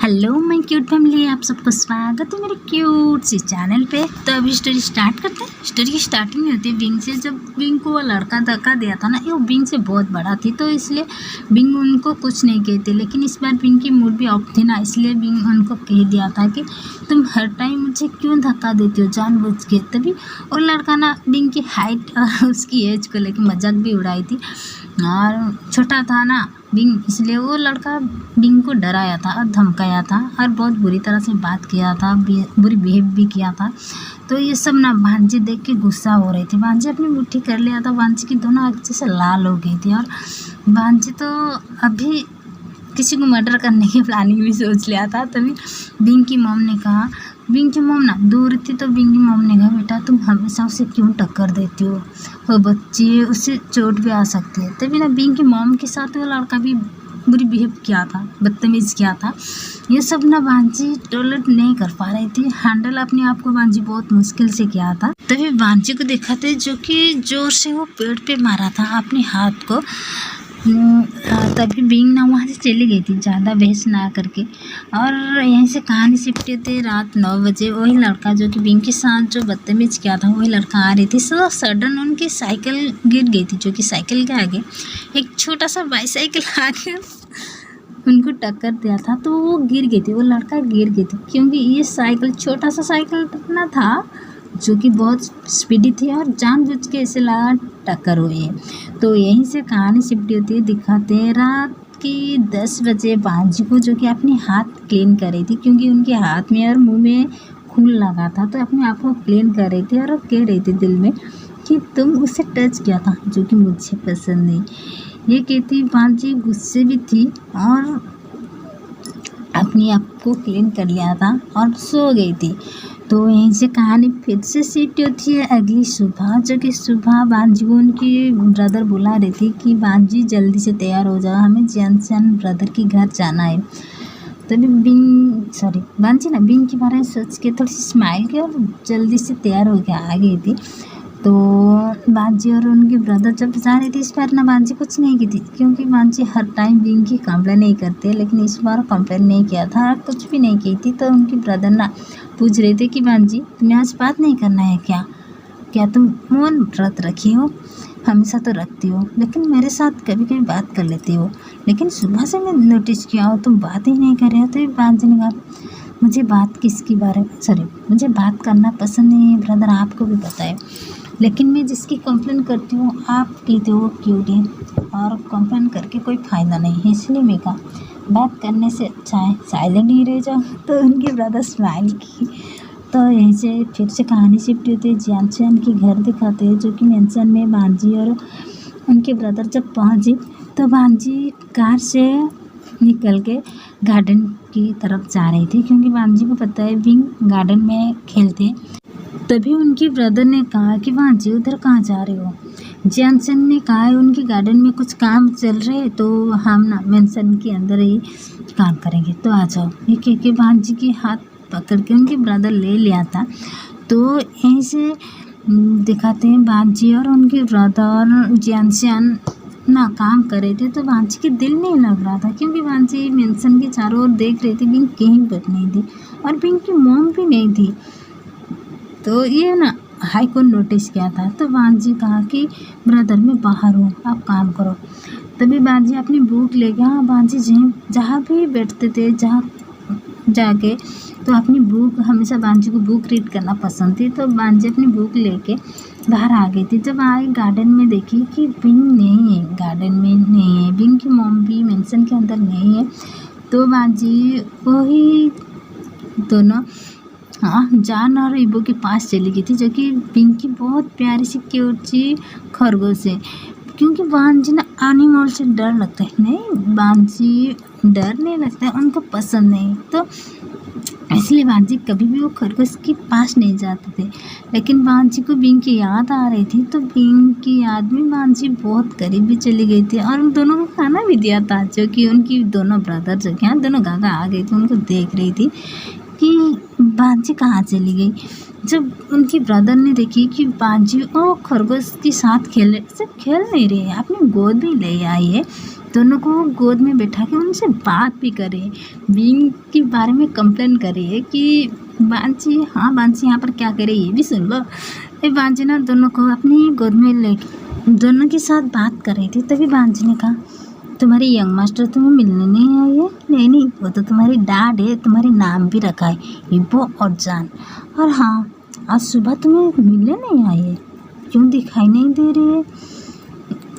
Hello my cute family, आप सबको स्वागत है मेरे क्यूट सी चैनल पे। तो अभी स्टोरी स्टार्ट करते हैं। स्टोरी की स्टार्टिंग में होती है बिंग से। जब बिंग को वो लड़का धक्का दिया था ना, वो बिंग से बहुत बड़ा थी, तो इसलिए बिंग उनको कुछ नहीं कहते। लेकिन इस बार बिंग की मूड भी ऑफ थी ना, इसलिए बिंग उनको कह दिया था कि तुम हर टाइम मुझे क्यों धक्का देती हो जानबूझ के। तभी वो लड़का ना बिंग की हाइट और उसकी एज को लेकर मजाक भी उड़ाई थी, और छोटा था ना बिंग, इसलिए वो लड़का बिंग को डराया था और धमकाया था और बहुत बुरी तरह से बात किया था, बुरी बिहेव भी किया था। तो ये सब ना भांजी देख के गुस्सा हो रही थी। भांजी अपनी मुट्ठी कर लिया था, भांजी की दोनों आँखें से लाल हो गई थी, और भांजी तो अभी किसी को मर्डर करने की प्लानिंग भी सोच लिया था। तभी बिंग की मॉम ने कहा, बिंग की मॉम ना दूर थी, तो बिंग की मॉम ने कहा, बेटा तुम हमेशा उसे क्यों टक्कर देती हो, वो बच्ची, उससे चोट भी आ सकती है। तभी ना बिंग की मॉम के साथ वो लड़का भी बुरी बिहेव किया था, बदतमीज़ किया था। ये सब ना भांजी टॉलरेट नहीं कर पा रही थी, हैंडल अपने आप को भांजी बहुत मुश्किल से किया था। तभी भांजी को देखा था जो कि जोर से वो पेड़ पे मारा था अपने हाथ को। तभी बिंग ना वहाँ से चली गई थी, ज़्यादा बहस ना करके। और यहीं से कहानी शिफ्ट थे रात 9 बजे। वही लड़का जो कि बिंग के साथ जो बदतमीज़ किया था, वही लड़का आ रही थी। सो सडन उनकी साइकिल गिर गई थी, जो कि साइकिल के आगे एक छोटा सा बाईसाइकिल आके उनको टक्कर दिया था, तो वो गिर गई थी, वो लड़का गिर गई थी, क्योंकि ये साइकिल छोटा सा साइकिल ना था जो कि बहुत स्पीडी थी, और जानबूझ के ऐसे लगा टक्कर हुई है। तो यहीं से कहानी शिफ्ट होती है। दिखाते हैं रात की 10 बजे भांजी को, जो कि अपने हाथ क्लीन कर रही थी, क्योंकि उनके हाथ में और मुंह में खून लगा था, तो अपने आप को क्लीन कर रही थी। और वो कह रही थी दिल में कि तुम उसे टच किया था, जो कि मुझे पसंद नहीं। ये कहती भांजी गुस्से भी थी और अपने आप को क्लीन कर लिया था और सो गई थी। तो यहीं से कहानी फिर से शिफ्ट होती है अगली सुबह, जो कि सुबह बांजी को उनकी ब्रदर बुला रही थी कि बांजी जल्दी से तैयार हो जाओ, हमें जैनसन ब्रदर के घर जाना है। तभी बांजी ना बिंग के बारे में सोच के थोड़ी सी स्माइल की और जल्दी से तैयार होकर आ गई थी। तो बांजी और उनके ब्रदर जब जा रही थी, इस बार ना बांजी कुछ नहीं की थी, क्योंकि बांजी हर टाइम बिंग की कंप्लेन नहीं करते, लेकिन इस बार कंप्लेन नहीं किया था, कुछ भी नहीं की थी। तो उनके ब्रदर ना पूछ रहे थे कि बांजी तुम्हें आज बात नहीं करना है क्या, क्या तुम मौन व्रत रखी हो, हमेशा तो रखती हो, लेकिन मेरे साथ कभी कभी बात कर लेती हो, लेकिन सुबह से मैं नोटिस किया हो तुम बात ही नहीं कर रहे हो। तो बांजी ने कहा, मुझे बात किसके बारे में मुझे बात करना पसंद नहीं है ब्रदर, आपको भी पता है, लेकिन मैं जिसकी कंप्लेन करती हूँ आप कहते हो क्यूट है, और कंप्लेन करके कोई फ़ायदा नहीं है, इसलिए मैं कहा बात करने से अच्छा है साइलेंट ही रह जाओ। तो उनके ब्रदर स्माइल की। तो यहीं से फिर से कहानी शिफ्ट होती है, जैनसन के घर दिखाते हैं, जो कि मेंशन में बांजी और उनके ब्रदर जब पहुँचे, तो बांजी कार से निकल के गार्डन की तरफ जा रही थी, क्योंकि बांजी को पता है बिंग गार्डन में खेलते हैं। तभी उनके ब्रदर ने कहा कि बांजी उधर कहाँ जा रहे हो। जैनसन ने कहा उनके गार्डन में कुछ काम चल रहे हैं, तो हम ना मेंशन के अंदर ही काम करेंगे, तो आ जाओ। ये कह के बांजी के हाथ पकड़ के उनके ब्रदर ले लिया था। तो यहीं से दिखाते हैं बांजी और उनके ब्रदर जैनसन ना काम कर रहे थे, तो बांजी के दिल नहीं लग रहा था, क्योंकि बांजी मेंशन के चारों ओर देख रही थी, बिंग कहीं पर नहीं थी और बिंग की मॉम भी नहीं थी। तो ये ना हाई को नोटिस किया था। तो बांजी कहा कि ब्रदर मैं बाहर हूँ, आप काम करो। तभी बांजी अपनी बुक ले गया। बांजी जहाँ भी बैठते थे, जहाँ जाके, तो अपनी बुक, हमेशा बांजी को बुक रीड करना पसंद थी, तो बांजी अपनी बुक लेके बाहर आ गई थी। जब आई गार्डन में देखी कि बिंग नहीं है, गार्डन में नहीं है, बिंग की मॉम भी मेंशन के अंदर नहीं है। तो बांजी वही दोनों जान और इबो के पास चली गई थी, जो कि बिंग की बहुत प्यारी सी क्यूट सी खरगोश है। क्योंकि बांजी ना एनिमल से डर लगता है, नहीं बांजी डर नहीं लगता है, उनको पसंद नहीं, तो इसलिए बांजी कभी भी वो खरगोश के पास नहीं जाते थे। लेकिन बांजी को बिंग की याद आ रही थी, तो बिंग की याद में बांजी बहुत करीब भी चली गई थी, और उन दोनों को खाना भी दिया था, जो कि उनकी दोनों ब्रदर जो कि दोनों गागा आ गई थी, उनको देख रही थी कि बांजी कहाँ चली गई। जब उनके ब्रदर ने देखी कि बांजी खरगोश के साथ खेल नहीं रही है, अपनी गोद में ले आई है, दोनों को गोद में बैठा के उनसे बात भी करे, बींग के बारे में कंप्लेन करे कि बांची, हाँ बांची यहाँ पर क्या करे ये भी सुन लो। ये बांची ना दोनों को अपनी गोद में लेके दोनों के साथ बात कर रही थी। तभी बांची ने कहा, तुम्हारी यंग मास्टर तुम्हें मिलने नहीं आई है? नहीं नहीं, वो तो तुम्हारी डैड है, तुम्हारे नाम भी रखा है इब्बो और जान। और हाँ, आज सुबह तुम्हें मिलने नहीं आई है, क्यों दिखाई नहीं दे रही है?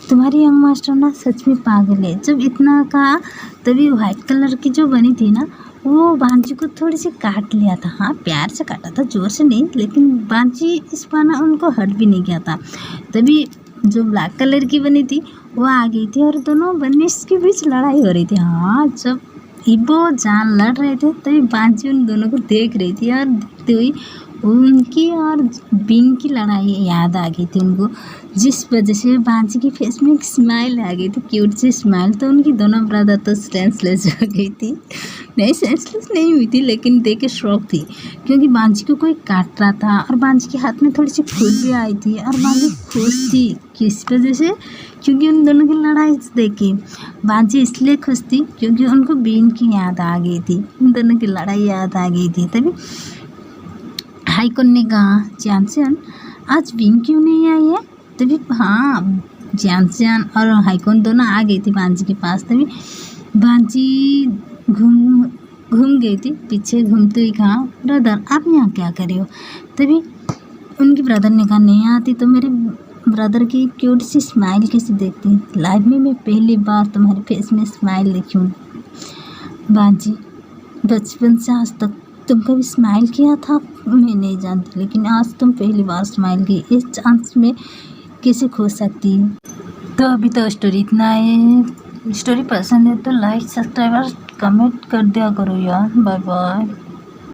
तुम्हारी यंग मास्टर ना सच में पागल है। जब इतना कहा तभी वाइट कलर की जो बनी थी ना, वो बांची को थोड़ी सी काट लिया था। हाँ, प्यार से काटा था, जोर से नहीं, लेकिन बांची इस बार ना उनको हर्ट भी नहीं किया था। तभी जो ब्लैक कलर की बनी थी वो आ गई थी और दोनों बनिश के बीच लड़ाई हो रही थी। हाँ, जब इब्बो जान लड़ रहे थे तभी बांची उन दोनों को देख रही थी और देखते हुई उनकी और बिंग की लड़ाई याद आ गई थी उनको, जिस वजह से बांची की फेस में एक स्माइल आ गई थी, क्यूट सी स्माइल। तो उनकी दोनों ब्रदर तो सेंसलेस हो गई थी। नहीं, सेंसलेस नहीं हुई थी, लेकिन देख के शॉक थी, क्योंकि बांची को कोई काट रहा था और बांची के हाथ में थोड़ी सी खुद भी आई थी और बांची खुश थी। किस वजह से? क्योंकि उन दोनों की लड़ाई देखी। बांची इसलिए खुश थी क्योंकि उनको बिंग की याद आ गई थी, उन दोनों की लड़ाई याद आ गई थी। तभी हाईकोन ने कहा, जैनसियन आज बिंग क्यों नहीं आई है? तभी हाँ, जैनसियन और हाईकोन दोनों आ गई थी बांची के पास। तभी बांची घूम गई थी, पीछे घूमते हुए कहा, ब्रदर आप यहाँ क्या कर रहे हो? तभी उनके ब्रदर ने कहा, नहीं आती तो मेरे ब्रदर की क्यूट सी स्माइल कैसे देखती? लाइफ में मैं पहली बार तुम्हारे फेस में स्माइल देखी हूँ बांची। बचपन से आज तक तुम कभी स्माइल किया था मैं नहीं जानती, लेकिन आज तुम पहली बार स्माइल की। इस चांस में कैसे खो सकती है? तो अभी तो स्टोरी इतना है। स्टोरी पसंद है तो लाइक, सब्सक्राइब और कमेंट कर दिया करो यार। Bye bye.